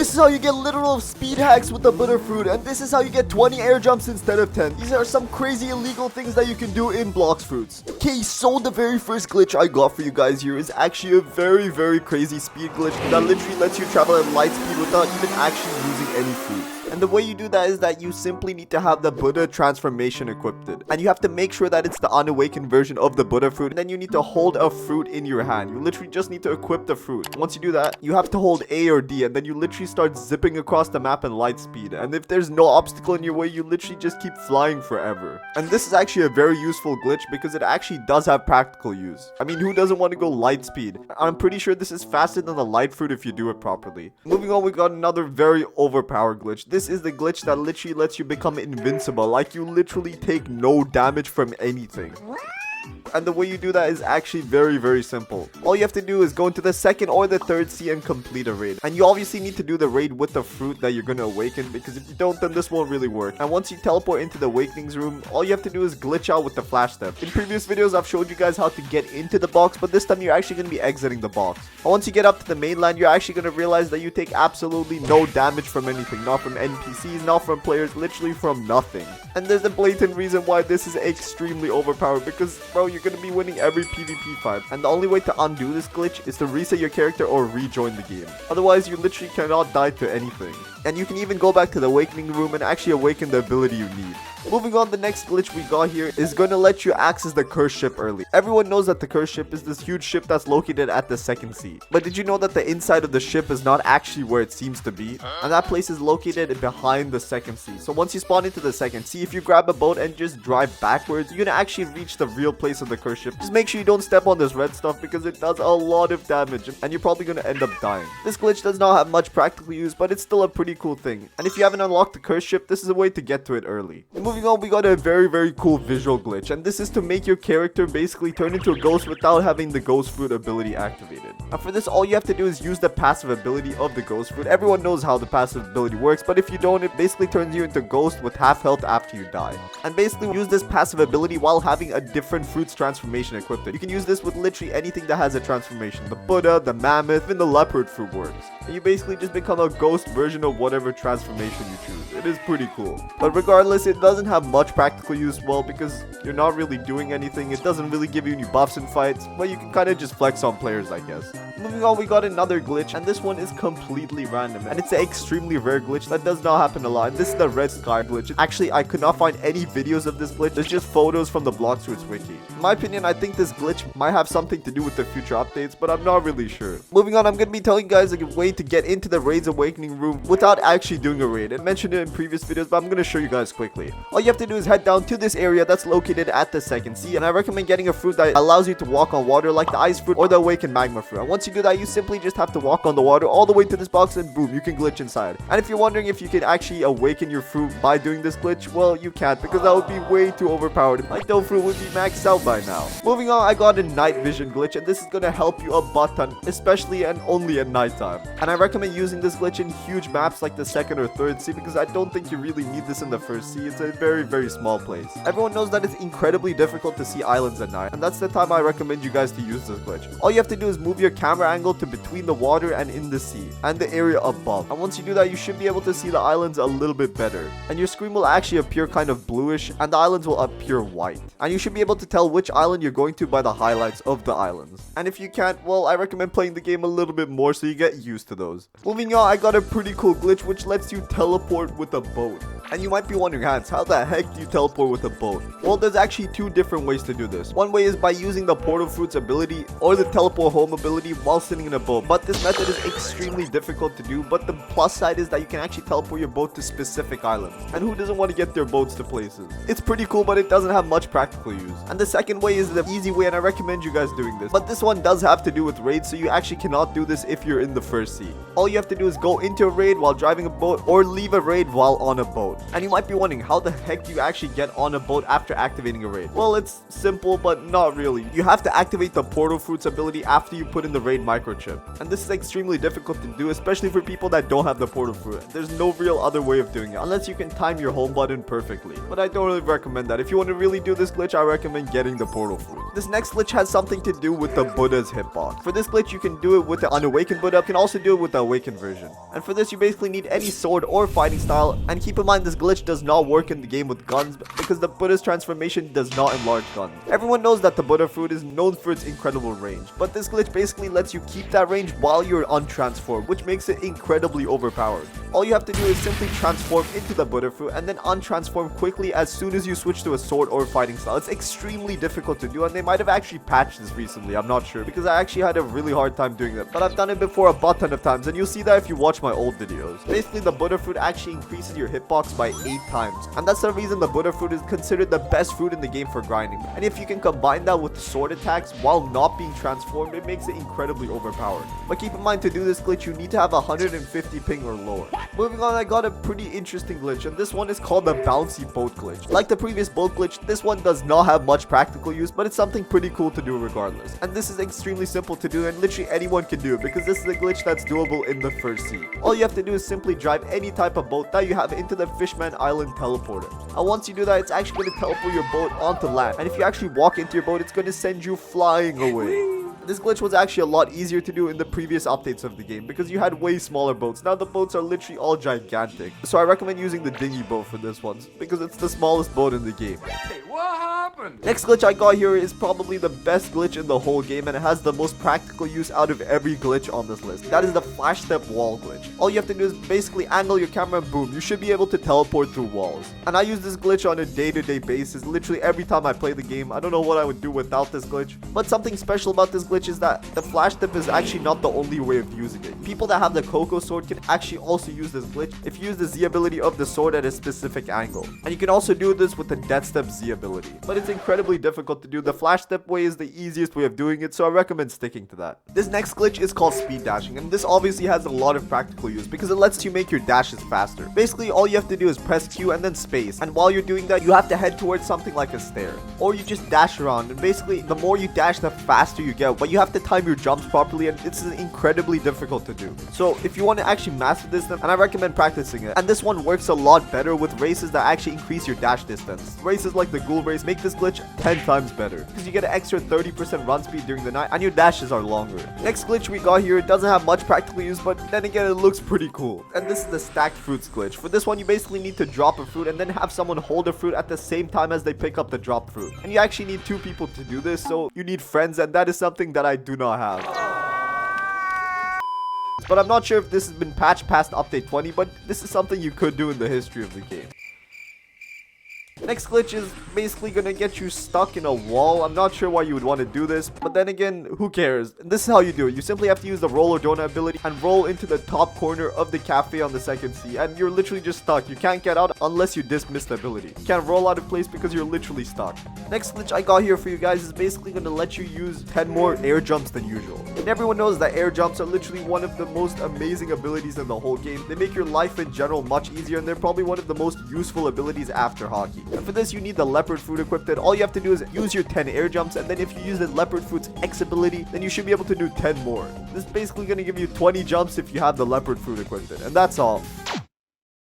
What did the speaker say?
This is how you get literal speed hacks with the Butterfruit, and this is how you get 20 air jumps instead of 10. These are some crazy illegal things that you can do in Blox Fruits. Okay, so the very first glitch I got for you guys here is actually a very crazy speed glitch that literally lets you travel at light speed without even actually using any fruit. And the way you do that is that you simply need to have the Buddha transformation equipped. And you have to make sure that it's the unawakened version of the Buddha fruit. And then you need to hold a fruit in your hand. You literally just need to equip the fruit. Once you do that, you have to hold A or D. And then you literally start zipping across the map in light speed. And if there's no obstacle in your way, you literally just keep flying forever. And this is actually a very useful glitch because it actually does have practical use. I mean, who doesn't want to go light speed? I'm pretty sure this is faster than the light fruit if you do it properly. Moving on, we got another very overpowered glitch. This is the glitch that literally lets you become invincible. Like, you literally take no damage from anything. And the way you do that is actually very simple. All you have to do is go into the second or the third sea and complete a raid. And you obviously need to do the raid with the fruit that you're going to awaken, because if you don't, then this won't really work. And once you teleport into the awakenings room, all you have to do is glitch out with the flash step. In previous videos, I've showed you guys how to get into the box, but this time you're actually going to be exiting the box. And once you get up to the mainland, you're actually going to realize that you take absolutely no damage from anything. Not from NPCs, not from players, literally from nothing. And there's a blatant reason why this is extremely overpowered, because, bro, you're going to be winning every PvP fight, and the only way to undo this glitch is to reset your character or rejoin the game. Otherwise, you literally cannot die to anything. And you can even go back to the awakening room and actually awaken the ability you need. Moving on, the next glitch we got here is going to let you access the cursed ship early. Everyone knows that the cursed ship is this huge ship that's located at the second sea. But did you know that the inside of the ship is not actually where it seems to be? And that place is located behind the second sea. So once you spawn into the second sea, if you grab a boat and just drive backwards, you're going to actually reach the real place of the cursed ship. Just make sure you don't step on this red stuff because it does a lot of damage and you're probably going to end up dying. This glitch does not have much practical use, but it's still a pretty cool thing. And if you haven't unlocked the cursed ship, this is a way to get to it early. Moving on, we got a very cool visual glitch, and this is to make your character basically turn into a ghost without having the ghost fruit ability activated. And for this, all you have to do is use the passive ability of the ghost fruit. Everyone knows how the passive ability works, but if you don't, it basically turns you into a ghost with half health after you die. And basically use this passive ability while having a different fruit's transformation equipped. You can use this with literally anything that has a transformation. The Buddha, the mammoth, even the leopard fruit works. And you basically just become a ghost version of whatever transformation you choose. It is pretty cool. But regardless, it doesn't have much practical use, well, because you're not really doing anything. It doesn't really give you any buffs in fights, but you can kind of just flex on players, I guess. Moving on, we got another glitch, and this one is completely random, and it's an extremely rare glitch that does not happen a lot. And this is the red sky glitch. Actually, I could not find any videos of this glitch. There's just photos from the Blox Fruits wiki. In my opinion, I think this glitch might have something to do with the future updates, but I'm not really sure. Moving on, I'm going to be telling you guys a way to get into the raid's awakening room without actually doing a raid. I mentioned it in previous videos, but I'm going to show you guys quickly. All you have to do is head down to this area that's located at the second sea, and I recommend getting a fruit that allows you to walk on water, like the ice fruit or the awakened magma fruit. And once you do that, you simply just have to walk on the water all the way to this box, and boom, you can glitch inside. And if you're wondering if you can actually awaken your fruit by doing this glitch, well, you can't, because that would be way too overpowered. My dough fruit would be maxed out by now. Moving on, I got a night vision glitch, and this is going to help you a butt ton, especially and only at nighttime. And I recommend using this glitch in huge maps like the second or third sea, because I don't think you really need this in the first sea. It's a very small place. Everyone knows that it's incredibly difficult to see islands at night, and that's the time I recommend you guys to use this glitch. All you have to do is move your camera angle to between the water and in the sea and the area above, and once you do that, you should be able to see the islands a little bit better, and your screen will actually appear kind of bluish and the islands will appear white, and you should be able to tell which island you're going to by the highlights of the islands. And if you can't, well, I recommend playing the game a little bit more so you get used to those. Moving on, I got a pretty cool glitch which lets you teleport with a boat. And you might be wondering, Hans, how the heck do you teleport with a boat? Well, there's actually two different ways to do this. One way is by using the portal fruit's ability or the teleport home ability while sitting in a boat. But this method is extremely difficult to do, but the plus side is that you can actually teleport your boat to specific islands. And who doesn't want to get their boats to places? It's pretty cool, but it doesn't have much practical use. And the second way is the easy way, and I recommend you guys doing this. But this one does have to do with raids, so you actually cannot do this if you're in the first sea. All you have to do is go into a raid while driving a boat or leave a raid while on a boat. And you might be wondering, how the heck do you actually get on a boat after activating a raid? Well, it's simple, but not really. You have to activate the portal fruit's ability after you put in the raid microchip. And this is extremely difficult to do, especially for people that don't have the portal fruit. There's no real other way of doing it, unless you can time your home button perfectly. But I don't really recommend that. If you want to really do this glitch, I recommend getting the portal fruit. This next glitch has something to do with the Buddha's hitbox. For this glitch, you can do it with the unawakened Buddha. You can also do it with the awakened version. And for this, you basically need any sword or fighting style. And keep in mind, this glitch does not work in the game with guns because the Buddha's transformation does not enlarge guns. Everyone knows that the Buddha fruit is known for its incredible range, but this glitch basically lets you keep that range while you're untransformed, which makes it incredibly overpowered. All you have to do is simply transform into the Buddha fruit and then untransform quickly as soon as you switch to a sword or fighting style. It's extremely difficult to do, and they might have actually patched this recently, I'm not sure, because I actually had a really hard time doing that. But I've done it before a butt ton of times, and you'll see that if you watch my old videos. Basically, the Buddha fruit actually increases your hitbox by 8 times, and that's the reason the Buddha fruit is considered the best fruit in the game for grinding. And if you can combine that with sword attacks while not being transformed, it makes it incredibly overpowered. But keep in mind, to do this glitch, you need to have 150 ping or lower. Moving on, I got a pretty interesting glitch, and this one is called the Bouncy Boat glitch. Like the previous boat glitch, this one does not have much practical use, but it's something pretty cool to do regardless. And this is extremely simple to do, and literally anyone can do it because this is a glitch that's doable in the first sea. All you have to do is simply drive any type of boat that you have into the Fishman Island teleporter. And once you do that, it's actually going to teleport your boat onto land. And if you actually walk into your boat, it's going to send you flying away. This glitch was actually a lot easier to do in the previous updates of the game because you had way smaller boats. Now the boats are literally all gigantic. So I recommend using the dinghy boat for this one because it's the smallest boat in the game. Hey, what happened? Next glitch I got here is probably the best glitch in the whole game, and it has the most practical use out of every glitch on this list. That is the flash step wall glitch. All you have to do is basically angle your camera and boom, you should be able to teleport through walls. And I use this glitch on a day-to-day basis, literally every time I play the game. I don't know what I would do without this glitch, but something special about this glitch is that the flash step is actually not the only way of using it. People that have the Coco sword can actually also use this glitch if you use the Z ability of the sword at a specific angle. And you can also do this with the death step Z ability. But it's incredibly difficult to do. The flash step way is the easiest way of doing it, so I recommend sticking to that. This next glitch is called speed dashing, and this obviously has a lot of practical use because it lets you make your dashes faster. Basically, all you have to do is press Q and then space, and while you're doing that, you have to head towards something like a stair, or you just dash around. And basically, the more you dash, the faster you get, but you have to time your jumps properly, and it's incredibly difficult to do. So if you want to actually master this, then I recommend practicing it. And this one works a lot better with races that actually increase your dash distance. Races like the ghoul race make this glitch 10 times better because you get an extra 30% run speed during the night and your dashes are longer. Next glitch we got here, it doesn't have much practical use, but then again, it looks pretty cool. And this is the stacked fruits glitch. For this one, you basically need to drop a fruit and then have someone hold a fruit at the same time as they pick up the dropped fruit. And you actually need 2 people to do this, so you need friends, and that is something that I do not have. But I'm not sure if this has been patched past update 20, but this is something you could do in the history of the game. Next glitch is basically gonna get you stuck in a wall. I'm not sure why you would want to do this, but then again, who cares? This is how you do it. You simply have to use the roller donut ability and roll into the top corner of the cafe on the second sea, and you're literally just stuck. You can't get out unless you dismiss the ability. You can't roll out of place because you're literally stuck. Next glitch I got here for you guys is basically gonna let you use 10 more air jumps than usual. And everyone knows that air jumps are literally one of the most amazing abilities in the whole game. They make your life in general much easier, and they're probably one of the most useful abilities after hockey. And for this, you need the leopard fruit equipped. All you have to do is use your 10 air jumps, and then if you use the leopard fruit's X ability, then you should be able to do 10 more. This is basically going to give you 20 jumps if you have the leopard fruit equipped, and that's all.